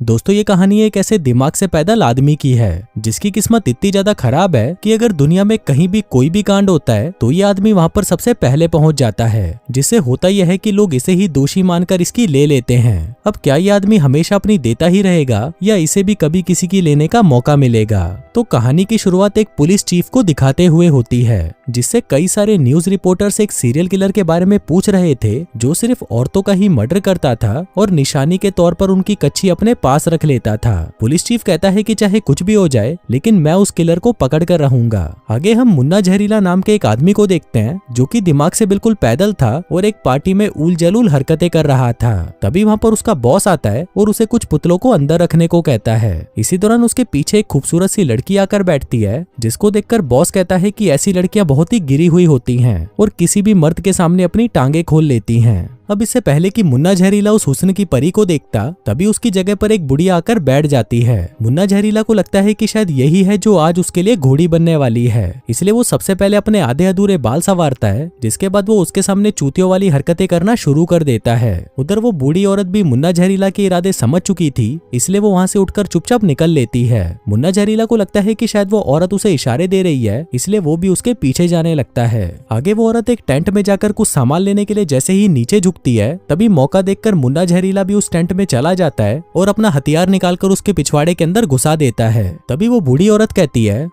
दोस्तों ये कहानी एक ऐसे दिमाग से पैदल आदमी की है जिसकी किस्मत इतनी ज्यादा खराब है कि अगर दुनिया में कहीं भी कोई भी कांड होता है तो ये आदमी वहां पर सबसे पहले पहुंच जाता है, जिससे होता यह है कि लोग इसे ही दोषी मानकर इसकी ले लेते हैं। अब क्या ये आदमी हमेशा अपनी देता ही रहेगा या इसे भी कभी किसी की लेने का मौका मिलेगा? तो कहानी की शुरुआत एक पुलिस चीफ को दिखाते हुए होती है, जिससे कई सारे न्यूज रिपोर्टर्स एक सीरियल किलर के बारे में पूछ रहे थे जो सिर्फ औरतों का ही मर्डर करता था और निशानी के तौर पर उनकी कच्ची अपने पास रख लेता था। पुलिस चीफ कहता है कि चाहे कुछ भी हो जाए लेकिन मैं उस किलर को पकड़ कर रहूंगा। आगे हम मुन्ना जहरीला नाम के एक आदमी को देखते हैं जो कि दिमाग से बिल्कुल पैदल था और एक पार्टी में उल जलूल हरकतें कर रहा था। तभी वहां पर उसका बॉस आता है और उसे कुछ पुतलों को अंदर रखने को कहता है। इसी दौरान उसके पीछे एक खूबसूरत सी लड़की आकर बैठती है, जिसको देखकर बॉस कहता है कि ऐसी लड़कियां बहुत ही गिरी हुई होती हैं और किसी भी मर्द के सामने अपनी टांगे खोल लेती हैं। अब इससे पहले कि मुन्ना जहरीला उस हुस्न की परी को देखता तभी उसकी जगह पर एक बुढ़िया आकर बैठ जाती है। मुन्ना जहरीला को लगता है कि शायद यही है जो आज उसके लिए घोड़ी बनने वाली है, इसलिए वो सबसे पहले अपने आधे अधूरे बाल संवारता है, जिसके बाद वो उसके सामने चूतियों वाली हरकतें करना शुरू कर देता है। उधर वो बूढ़ी औरत भी मुन्ना जहरीला के इरादे समझ चुकी थी, इसलिए वो वहाँ से उठकर चुपचाप निकल लेती है। मुन्ना जहरीला को लगता है कि शायद वो औरत उसे इशारे दे रही है, इसलिए वो भी उसके पीछे जाने लगता है। आगे वो औरत एक टेंट में जाकर कुछ सामान लेने के लिए जैसे ही नीचे झुकती है तभी मौका देखकर मुन्ना जहरीला भी उस टेंट में चला जाता है और अपना हथियार निकालकर उसके पिछवाड़े के अंदर घुसा देता है। तभी वो बूढ़ी औरत कहती है,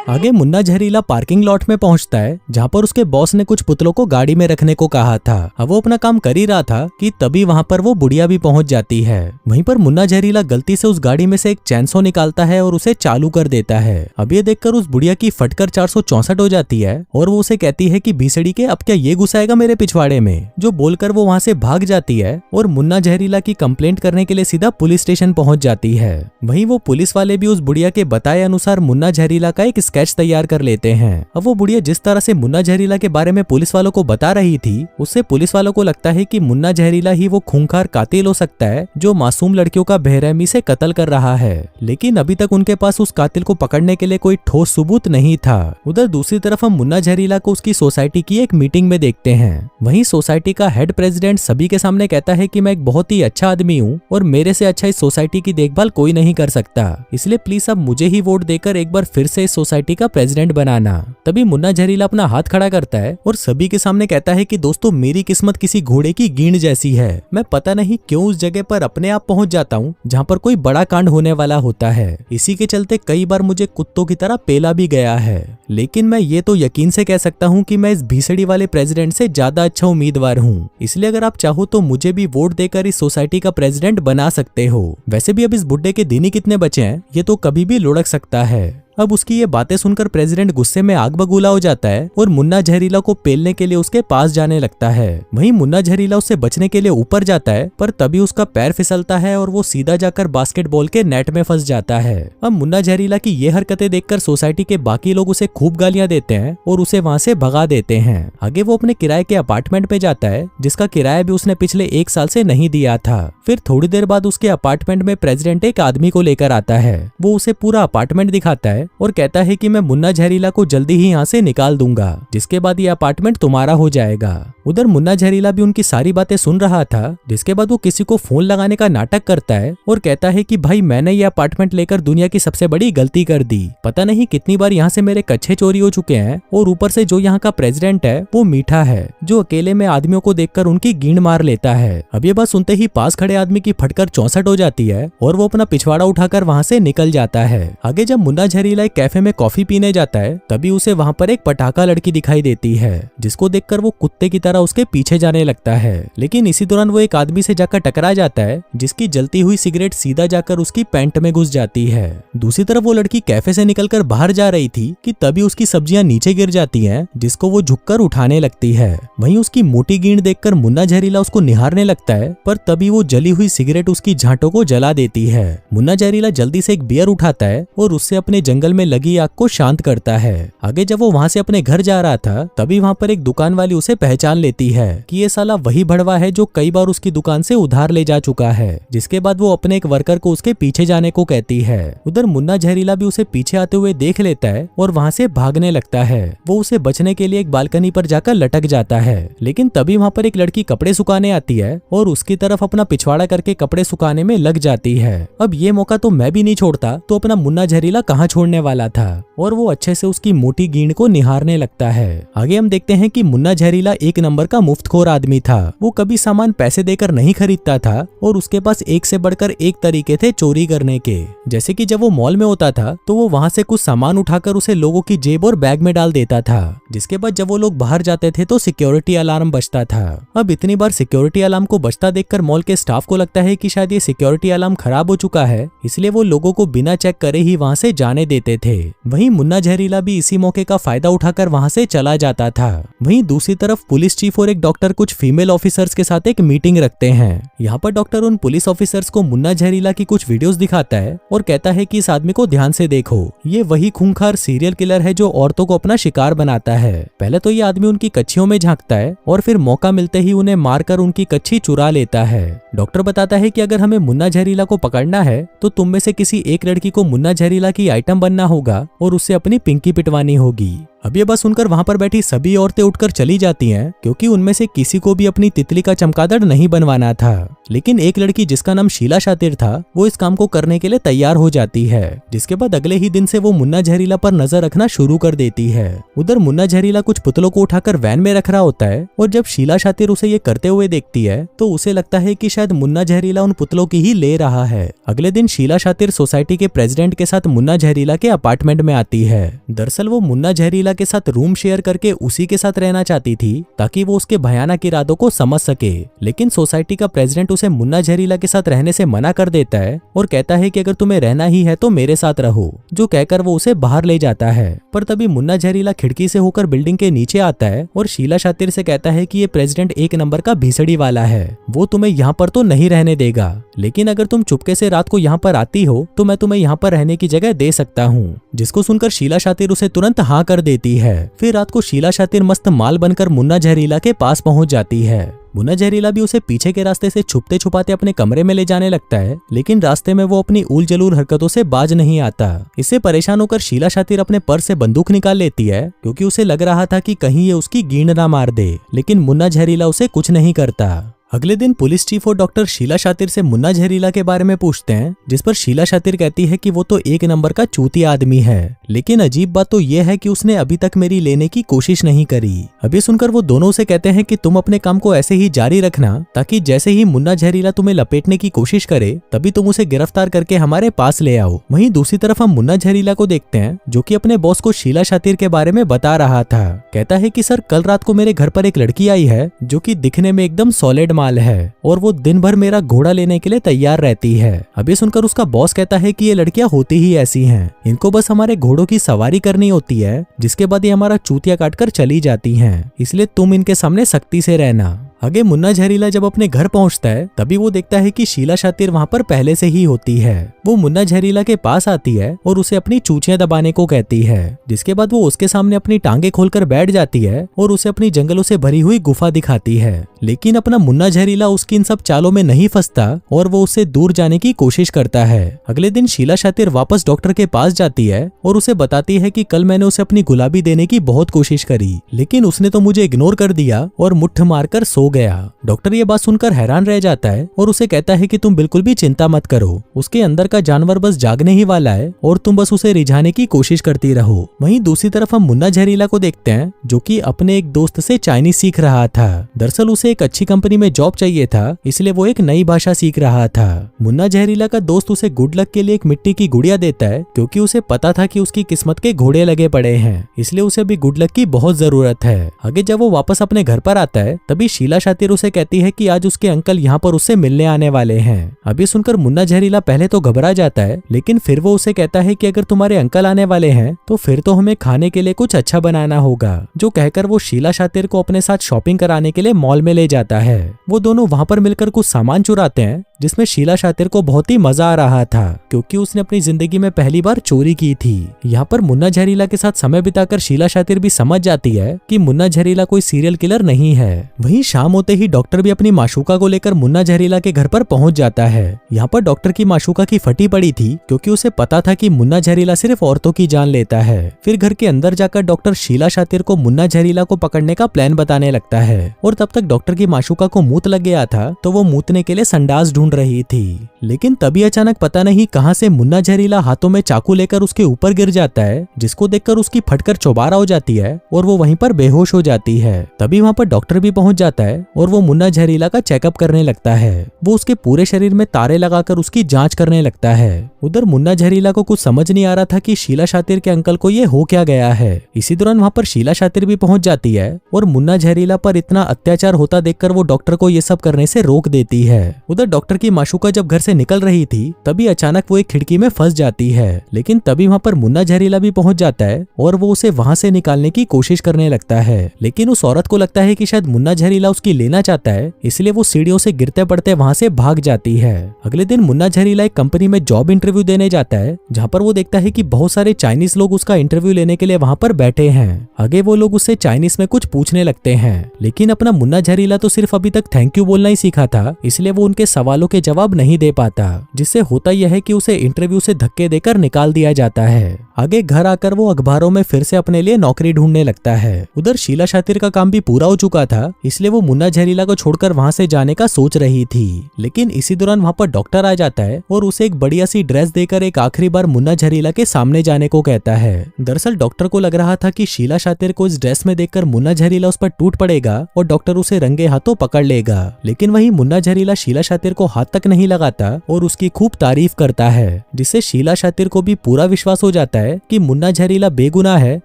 आगे मुन्ना जहरीला पार्किंग लॉट में पहुंचता है जहां पर उसके बॉस ने कुछ पुतलों को गाड़ी में रखने को कहा था। अब वो अपना काम कर ही रहा था कि तभी वहां पर वो बुढ़िया भी पहुंच जाती है। वहीं पर मुन्ना जहरीला गलती से उस गाड़ी में से एक चैनसो निकालता है और उसे चालू कर देता है। अब ये देखकर उस बुढ़िया की फटकर 464 हो जाती है और वो उसे कहती है कि भीसड़ी के अब क्या ये घुसाएगा मेरे पिछवाड़े में, जो बोलकर वो वहां से भाग जाती है और मुन्ना जहरीला की कंप्लेंट करने के लिए सीधा पुलिस स्टेशन पहुंच जाती है। वहीं वो पुलिस वाले भी उस बुढ़िया के बताए अनुसार मुन्ना जहरीला का एक स्केच तैयार कर लेते हैं। अब वो बुढ़िया जिस तरह से मुन्ना जहरीला के बारे में पुलिस वालों को बता रही थी, उससे पुलिस वालों को लगता है कि मुन्ना जहरीला ही वो खूंखार कातिल हो सकता है जो मासूम लड़कियों का बेरहमी से कत्ल कर रहा है। लेकिन अभी तक उनके पास उस कातिल को पकड़ने के लिए कोई ठोस सबूत नहीं था। उधर दूसरी तरफ हम मुन्ना जहरीला को उसकी सोसाइटी की एक मीटिंग में देखते हैं। वहीं सोसाइटी का हेड प्रेसिडेंट सभी के सामने कहता है कि मैं एक बहुत ही अच्छा आदमी हूँ और मेरे से अच्छा इस सोसाइटी की देखभाल कोई नहीं कर सकता, इसलिए प्लीज अब मुझे ही वोट देकर एक बार फिर से इस सोसाइटी का प्रेसिडेंट बनाना। तभी मुन्ना जहरीला अपना हाथ खड़ा करता है और सभी के सामने कहता है कि दोस्तों मेरी किस्मत किसी घोड़े की गींड जैसी है। मैं पता नहीं क्यों उस जगह पर अपने आप पहुंच जाता हूं जहां पर कोई बड़ा कांड होने वाला होता है। इसी के चलते कई बार मुझे कुत्तों की तरह पेला भी गया है, लेकिन मैं ये तो यकीन से कह सकता हूं कि मैं इस भीसड़ी वाले प्रेसिडेंट से ज्यादा अच्छा उम्मीदवार हूं। इसलिए अगर आप चाहो तो मुझे भी वोट देकर इस सोसाइटी का प्रेसिडेंट बना सकते हो। वैसे भी अब इस बुड्ढे के दिन ही कितने बचे हैं, ये तो कभी भी लुढ़क सकता है। अब उसकी ये बातें सुनकर प्रेसिडेंट गुस्से में आग बबूला हो जाता है और मुन्ना जहरीला को पेलने के लिए उसके पास जाने लगता है। वहीं मुन्ना जहरीला उससे बचने के लिए ऊपर जाता है, पर तभी उसका पैर फिसलता है और वो सीधा जाकर बास्केटबॉल के नेट में फंस जाता है। अब मुन्ना जहरीला की ये हरकतें देखकर सोसाइटी के बाकी लोग उसे खूब गालियां देते हैं और उसे वहां से भगा देते हैं। आगे वो अपने किराए के अपार्टमेंट में जाता है, जिसका किराया भी उसने पिछले 1 साल से नहीं दिया था। फिर थोड़ी देर बाद उसके अपार्टमेंट में प्रेसिडेंट एक आदमी को लेकर आता है। वो उसे पूरा अपार्टमेंट दिखाता है और कहता है कि मैं मुन्ना जहरीला को जल्दी ही यहाँ से निकाल दूंगा, जिसके बाद ये अपार्टमेंट तुम्हारा हो जाएगा। उधर मुन्ना जहरीला भी उनकी सारी बातें सुन रहा था, जिसके बाद वो किसी को फोन लगाने का नाटक करता है और कहता है कि भाई मैंने ये अपार्टमेंट लेकर दुनिया की सबसे बड़ी गलती कर दी। पता नहीं कितनी बार यहाँ से मेरे कच्छे चोरी हो चुके हैं और ऊपर से जो यहाँ का प्रेसिडेंट है वो मीठा है, जो अकेले में आदमियों को देखकर उनकी गींड मार लेता है। अब ये बात सुनते ही पास खड़े आदमी की फटकर 64 हो जाती है और वो अपना पिछवाड़ा उठाकर वहाँ से निकल जाता है। आगे जब मुन्ना जहरीला एक कैफे में कॉफी पीने जाता है तभी उसे वहाँ पर एक पटाखा लड़की दिखाई देती है, जिसको देखकर वो कुत्ते की तरह उसके पीछे जाने लगता है। लेकिन इसी दौरान वो एक आदमी से जाकर टकरा जाता है, जिसकी जलती हुई सिगरेट सीधा जाकर उसकी पैंट में घुस जाती है। दूसरी तरफ वो लड़की कैफे से निकलकर बाहर जा रही थी कि तभी उसकी सब्जियां नीचे गिर जाती हैं, जिसको वो झुककर उठाने लगती है। वहीं उसकी मोटी गींड देखकर मुन्ना जहरीला उसको निहारने लगता है, पर तभी वो जली हुई सिगरेट उसकी झांटों को जला देती है। मुन्ना जहरीला जल्दी से एक बियर उठाता है और उससे अपने जंगल में लगी आग को शांत करता है। आगे जब वो वहाँ से अपने घर जा रहा था तभी वहाँ पर एक दुकान वाली उसे पहचान लेती है कि ये साला वही भड़वा है जो कई बार उसकी दुकान से उधार ले जा चुका है। जिसके बाद वो अपने एक वर्कर को उसके पीछे जाने को कहती है। उधर मुन्ना जहरीला भी उसे पीछे आते हुए देख लेता है और वहाँ से भागने लगता है। वो उसे बचने के लिए एक बालकनी पर जाकर लटक जाता है, लेकिन तभी वहाँ पर एक लड़की कपड़े सुखाने आती है और उसकी तरफ अपना पिछवाड़ा करके कपड़े सुखाने में लग जाती है। अब ये मौका तो मैं भी नहीं छोड़ता तो अपना मुन्ना जहरीला कहाँ छोड़ने वाला था, और वो अच्छे से उसकी मोटी गींड को निहारने लगता है। आगे हम देखते हैं कि मुन्ना जहरीला एक नंबर का मुफ्तखोर आदमी था। वो कभी सामान पैसे देकर नहीं खरीदता था और उसके पास एक से बढ़कर एक तरीके थे चोरी करने के। जैसे कि जब वो मॉल में होता था तो वो वहाँ से कुछ सामान उठाकर उसे लोगों की जेब और बैग में डाल देता था, जिसके बाद जब वो लोग बाहर जाते थे तो सिक्योरिटी अलार्म बजता था। अब इतनी बार सिक्योरिटी अलार्म को बजता देखकर मॉल के स्टाफ को लगता है कि शायद ये सिक्योरिटी अलार्म खराब हो चुका है, इसलिए वो लोगों को बिना चेक करे ही वहाँ से जाने देते थे। वहीं मुन्ना जहरीला भी इसी मौके का फायदा उठाकर वहाँ से चला जाता था। वहीं दूसरी तरफ पुलिस चीफ और एक डॉक्टर कुछ फीमेल ऑफिसर्स के साथ एक मीटिंग रखते हैं। यहाँ पर डॉक्टर उन पुलिस ऑफिसर्स को मुन्ना जहरीला की कुछ वीडियोस दिखाता है और कहता है कि इस आदमी को ध्यान से देखो, ये वही खूंखार सीरियल किलर है जो औरतों को अपना शिकार बनाता है। पहले तो ये आदमी उनकी कच्छियों में झांकता है और फिर मौका मिलते ही उन्हें मारकर उनकी कच्छी चुरा लेता है। डॉक्टर बताता है कि अगर हमें मुन्ना जहरीला को पकड़ना है तो तुम में से किसी एक लड़की को मुन्ना जहरीला की आइटम बनना होगा और उससे अपनी पिंकी पिटवानी होगी। अब ये बात सुनकर वहां पर बैठी सभी औरतें उठकर चली जाती हैं, क्योंकि उनमें से किसी को भी अपनी तितली का चमगादड़ नहीं बनवाना था। लेकिन एक लड़की जिसका नाम शीला शातिर था वो इस काम को करने के लिए तैयार हो जाती है, जिसके बाद अगले ही दिन से वो मुन्ना जहरीला पर नजर रखना शुरू कर देती है। उधर मुन्ना जहरीला कुछ पुतलों को उठाकर वैन में रख रहा होता है और जब शीला शातिर उसे ये करते हुए देखती है तो उसे लगता है कि शायद मुन्ना जहरीला उन पुतलों की ही ले रहा है। अगले दिन शीला शातिर सोसाइटी के प्रेसिडेंट के साथ मुन्ना जहरीला के अपार्टमेंट में आती है। दरअसल वो मुन्ना जहरीला के साथ रूम शेयर करके उसी के साथ रहना चाहती थी ताकि वो उसके भयानक इरादों को समझ सके, लेकिन सोसाइटी का प्रेसिडेंट उसे मुन्ना जहरीला के साथ रहने से मना कर देता है और कहता है कि अगर तुम्हें रहना ही है तो मेरे साथ रहो, जो कहकर वो उसे बाहर ले जाता है। पर तभी मुन्ना जहरीला खिड़की से होकर बिल्डिंग के नीचे आता है और शीला शातिर से कहता है कि ये प्रेसिडेंट एक नंबर का भीसड़ी वाला है, वो तुम्हें यहाँ पर तो नहीं रहने देगा, लेकिन अगर तुम चुपके से रात को यहाँ पर आती हो तो मैं तुम्हें यहाँ पर रहने की जगह दे सकता हूँ। जिसको सुनकर शीला शातिर उसे तुरंत हाँ कर देती है। फिर रात को शीला शातिर मस्त माल बनकर मुन्ना जहरीला के पास पहुंच जाती है। मुन्ना जहरीला भी उसे पीछे के रास्ते से छुपते छुपाते अपने कमरे में ले जाने लगता है, लेकिन रास्ते में वो अपनी उल जलूल हरकतों से बाज नहीं आता। इससे परेशान होकर शीला शातिर अपने पर्स से बंदूक निकाल लेती है, क्योंकि उसे लग रहा था कि कहीं ये उसकी गींड ना मार दे, लेकिन मुन्ना जहरीला उसे कुछ नहीं करता। अगले दिन पुलिस चीफ और डॉक्टर शीला शातिर से मुन्ना जहरीला के बारे में पूछते हैं, जिस पर शीला शातिर कहती है कि वो तो एक नंबर का चूतिया आदमी है, लेकिन अजीब बात तो ये है कि उसने अभी तक मेरी लेने की कोशिश नहीं करी। अभी सुनकर वो दोनों से कहते हैं कि तुम अपने काम को ऐसे ही जारी रखना, ताकि जैसे ही मुन्ना जहरीला तुम्हें लपेटने की कोशिश करे तभी तुम उसे गिरफ्तार करके हमारे पास ले आओ। वहीं दूसरी तरफ हम मुन्ना जहरीला को देखते हैं, जो कि अपने बॉस को शीला शातिर के बारे में बता रहा था। कहता है कि सर, कल रात को मेरे घर पर एक लड़की आई है जो कि दिखने में एकदम सॉलिड माल है और वो दिन भर मेरा घोड़ा लेने के लिए तैयार रहती है। अभी सुनकर उसका बॉस कहता है कि ये लड़कियां होती ही ऐसी हैं, इनको बस हमारे घोड़ों की सवारी करनी होती है, जिसके बाद ये हमारा चूतिया काटकर चली जाती हैं, इसलिए तुम इनके सामने सख्ती से रहना। आगे मुन्ना जहरीला जब अपने घर पहुंचता है तभी वो देखता है कि शीला शातिर वहां पर पहले से ही होती है। वो मुन्ना जहरीला के पास आती है और उसे अपनी चूचियां दबाने को कहती है, जिसके बाद वो उसके सामने अपनी टांगे खोलकर बैठ जाती है और उसे अपनी जंगलों से भरी हुई गुफा दिखाती है। लेकिन अपना मुन्ना जहरीला उसकी इन सब चालों में नहीं फंसता और वो उससे दूर जाने की कोशिश करता है। अगले दिन शीला शातिर वापस डॉक्टर के पास जाती है और उसे बताती है कि कल मैंने उसे अपनी गुलाबी देने की बहुत कोशिश करी, लेकिन उसने तो मुझे इग्नोर कर दिया और मुट्ठ मारकर सो गया। डॉक्टर ये बात सुनकर हैरान रह जाता है और उसे कहता है कि तुम बिल्कुल भी चिंता मत करो, उसके अंदर का जानवर बस जागने ही वाला है और तुम बस उसे रिझाने की कोशिश करती रहो। वहीं दूसरी तरफ हम मुन्ना जहरीला को देखते हैं, जो कि अपने एक दोस्त से चाइनीज सीख रहा था। दरअसल उसे एक अच्छी कंपनी में जॉब चाहिए था, इसलिए वो एक नई भाषा सीख रहा था। मुन्ना जहरीला का दोस्त उसे गुड लक के लिए एक मिट्टी की गुड़िया देता है, क्योंकि उसे पता था कि उसकी किस्मत के घोड़े लगे पड़े हैं, इसलिए उसे भी गुड लक की बहुत जरूरत है। आगे जब वो वापस अपने घर पर आता है तभी शीला शातिर उसे कहती है कि आज उसके अंकल यहाँ पर उससे मिलने आने वाले हैं। अभी सुनकर मुन्ना जहरीला पहले तो घबरा जाता है, लेकिन फिर वो उसे कहता है कि अगर तुम्हारे अंकल आने वाले हैं तो फिर तो हमें खाने के लिए कुछ अच्छा बनाना होगा, जो कहकर वो शीला शातिर को अपने साथ शॉपिंग कराने के लिए मॉल में ले जाता है। वो दोनों वहाँ पर मिलकर कुछ सामान चुराते हैं, जिसमें शीला शातिर को बहुत ही मजा आ रहा था क्योंकि उसने अपनी जिंदगी में पहली बार चोरी की थी। यहाँ पर मुन्ना जहरीला के साथ समय बिताकर शीला शातिर भी समझ जाती है कि मुन्ना जहरीला कोई सीरियल किलर नहीं है। वहीं शाम होते ही डॉक्टर भी अपनी माशूका को लेकर मुन्ना जहरीला के घर पर पहुंच जाता है। यहाँ पर डॉक्टर की माशूका की फटी पड़ी थी क्योंकि उसे पता था कि मुन्ना जहरीला सिर्फ औरतों की जान लेता है। फिर घर के अंदर जाकर डॉक्टर शीला शातिर को मुन्ना जहरीला को पकड़ने का प्लान बताने लगता है और तब तक डॉक्टर की माशूका को मूत लग गया था तो वो मूतने के लिए संडास ढूंढ रही थी। लेकिन तभी अचानक पता नहीं कहां से मुन्ना जहरीला हाथों में चाकू लेकर उसके ऊपर गिर जाता है, जिसको देखकर उसकी फटकर चौबारा हो जाती है और वो वहीं पर बेहोश हो जाती है। तभी वहां पर डॉक्टर भी पहुंच जाता है और वो मुन्ना जहरीला का चेकअप करने लगता है। वो उसके पूरे शरीर में तारे लगाकर उसकी जांच करने लगता है। उधर मुन्ना जहरीला को कुछ समझ नहीं आ रहा था कि शीला शातिर के अंकल को ये हो क्या गया है। इसी दौरान वहां पर शीला शातिर भी पहुंच जाती है और मुन्ना जहरीला पर इतना अत्याचार होता देखकर वो डॉक्टर को ये सब करने से रोक देती है। उधर डॉक्टर की माशूका जब घर से निकल रही थी तभी अचानक वो एक खिड़की में फंस जाती है। लेकिन तभी वहां पर मुन्ना जहरीला भी पहुंच जाता है और वो उसे वहां से निकालने की कोशिश करने लगता है। लेकिन उस औरत को लगता है कि शायद मुन्ना जहरीला उसकी लेना चाहता है, इसलिए वो सीढ़ियों से गिरते पड़ते वहां से भाग जाती है। अगले दिन मुन्ना जहरीला एक कंपनी में जॉब इंटरव्यू देने जाता है, जहाँ पर वो देखता है कि बहुत सारे चाइनीज लोग उसका इंटरव्यू लेने के लिए वहां पर बैठे हैं। आगे वो लोग उससे चाइनीज में कुछ पूछने लगते हैं, लेकिन अपना मुन्ना जहरीला तो सिर्फ अभी तक थैंक यू बोलना ही सीखा था, इसलिए वो उनके सवालों के जवाब नहीं दे पाता, जिससे होता यह है कि उसे इंटरव्यू से धक्के देकर निकाल दिया जाता है। आगे घर आकर वो अखबारों में फिर से अपने लिए नौकरी ढूंढने लगता है। उधर शीला शातिर का काम भी पूरा हो चुका था, इसलिए वो मुन्ना जहरीला को छोड़कर वहां से जाने का सोच रही थी। लेकिन इसी दौरान वहां पर डॉक्टर आ जाता है और उसे एक बढ़िया सी ड्रेस देकर एक आखिरी बार मुन्ना जहरीला के सामने जाने को कहता है। दरअसल डॉक्टर को लग रहा था कि शीला शातिर को इस ड्रेस में देखकर मुन्ना जहरीला उस पर टूट पड़ेगा और डॉक्टर उसे रंगे हाथों पकड़ लेगा। लेकिन वही मुन्ना जहरीला शीला शातिर को हाथ तक नहीं लगाता और उसकी खूब तारीफ करता है, जिससे शीला शातिर को भी पूरा विश्वास हो जाता है कि मुन्ना जहरीला बेगुनाह है,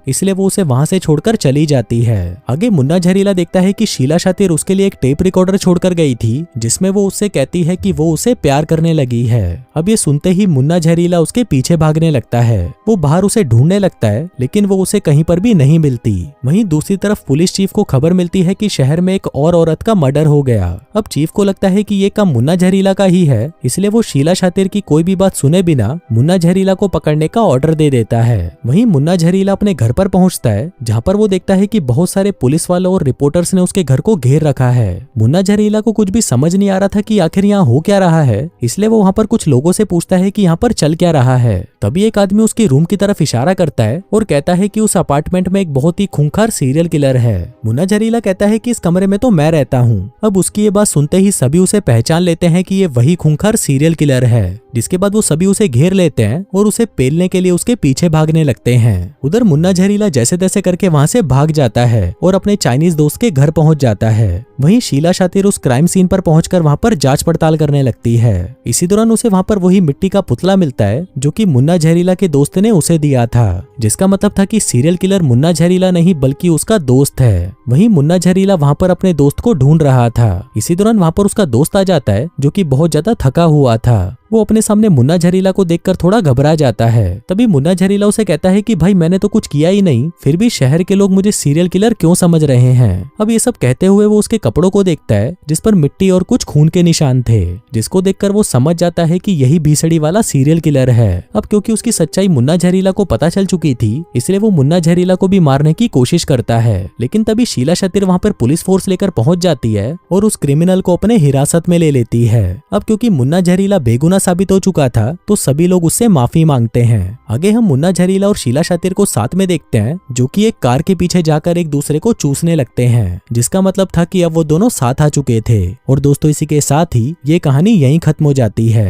इसलिए वो उसे वहां से छोड़कर चली जाती है। आगे मुन्ना जहरीला देखता है कि शीला शातिर उसके लिए एक टेप रिकॉर्डर छोड़कर गई थी, जिसमें वो उससे कहती है कि वो उसे प्यार करने लगी है। अब ये सुनते ही मुन्ना जहरीला उसके पीछे भागने लगता है। वो बाहर उसे ढूंढने लगता है, लेकिन वो उसे कहीं पर भी नहीं मिलती। वहीं दूसरी तरफ पुलिस चीफ को खबर मिलती है कि शहर में एक और औरत का मर्डर हो गया। अब चीफ को लगता है कि ये काम मुन्ना जहरीला का ही है, इसलिए वो शीला शातिर की कोई भी बात सुने बिना मुन्ना जहरीला को पकड़ने का ऑर्डर दे देता है। वहीं मुन्ना जहरीला अपने घर पर पहुंचता है, जहां पर वो देखता है कि बहुत सारे पुलिस वालों और रिपोर्टर्स ने उसके घर को घेर रखा है। मुन्ना जहरीला को कुछ भी समझ नहीं आ रहा था कि आखिर यहाँ हो क्या रहा है, इसलिए वो वहाँ पर कुछ लोगों से पूछता है कि यहाँ पर चल क्या रहा है। तभी एक आदमी उसकी रूम की तरफ इशारा करता है और कहता है कि उस अपार्टमेंट में एक बहुत ही खूंखार सीरियल किलर है। मुन्ना जहरीला कहता है कि इस कमरे में तो मैं रहता हूँ। अब उसकी ये बात सुनते ही सभी उसे पहचान लेते हैं कि ये वही खूंखार सीरियल किलर है, जिसके बाद वो सभी उसे घेर लेते हैं और उसे पेलने के लिए उसके पीछे भागने लगते हैं। उधर मुन्ना जहरीला जैसे तैसे करके वहां से भाग जाता है और अपने चाइनीज दोस्त के घर पहुंच जाता है। वहीं शीला शातिर उस क्राइम सीन पर पहुंचकर वहां पर जांच पड़ताल करने लगती है। इसी दौरान उसे वहां पर वही मिट्टी का पुतला मिलता है जो कि मुन्ना जहरीला के दोस्त ने उसे दिया था, जिसका मतलब था कि सीरियल किलर मुन्ना जहरीला नहीं बल्कि उसका दोस्त है। वहीं मुन्ना जहरीला वहां पर अपने दोस्त को ढूंढ रहा था। इसी दौरान वहां पर उसका दोस्त आ जाता है जो कि बहुत ज्यादा थका हुआ था। वो अपने सामने मुन्ना जहरीला को देखकर थोड़ा घबरा जाता है। तभी मुन्ना जहरीला उसे कहता है कि भाई मैंने तो कुछ किया ही नहीं, फिर भी शहर के लोग मुझे सीरियल किलर क्यों समझ रहे हैं। अब ये सब कहते हुए वो उसके कपड़ों को देखता है जिस पर मिट्टी और कुछ खून के निशान थे, जिसको देखकर वो समझ जाता है कि यही भीसड़ी वाला सीरियल किलर है। अब क्योंकि उसकी सच्चाई मुन्ना जहरीला को पता चल चुकी थी, इसलिए वो मुन्ना जहरीला को भी मारने की कोशिश करता है। लेकिन तभी शीला शातिर वहां पर पुलिस फोर्स लेकर पहुंच जाती है और उस क्रिमिनल को अपने हिरासत में ले लेती है। अब क्योंकि मुन्ना जहरीला बेगुनाह साबित हो चुका था तो सभी लोग उससे माफी मांगते हैं। आगे हम मुन्ना जहरीला और शीला शातिर को साथ में देखते हैं, जो कि एक कार के पीछे जाकर एक दूसरे को चूसने लगते हैं, जिसका मतलब था कि अब वो दोनों साथ आ चुके थे। और दोस्तों इसी के साथ ही ये कहानी यहीं खत्म हो जाती है।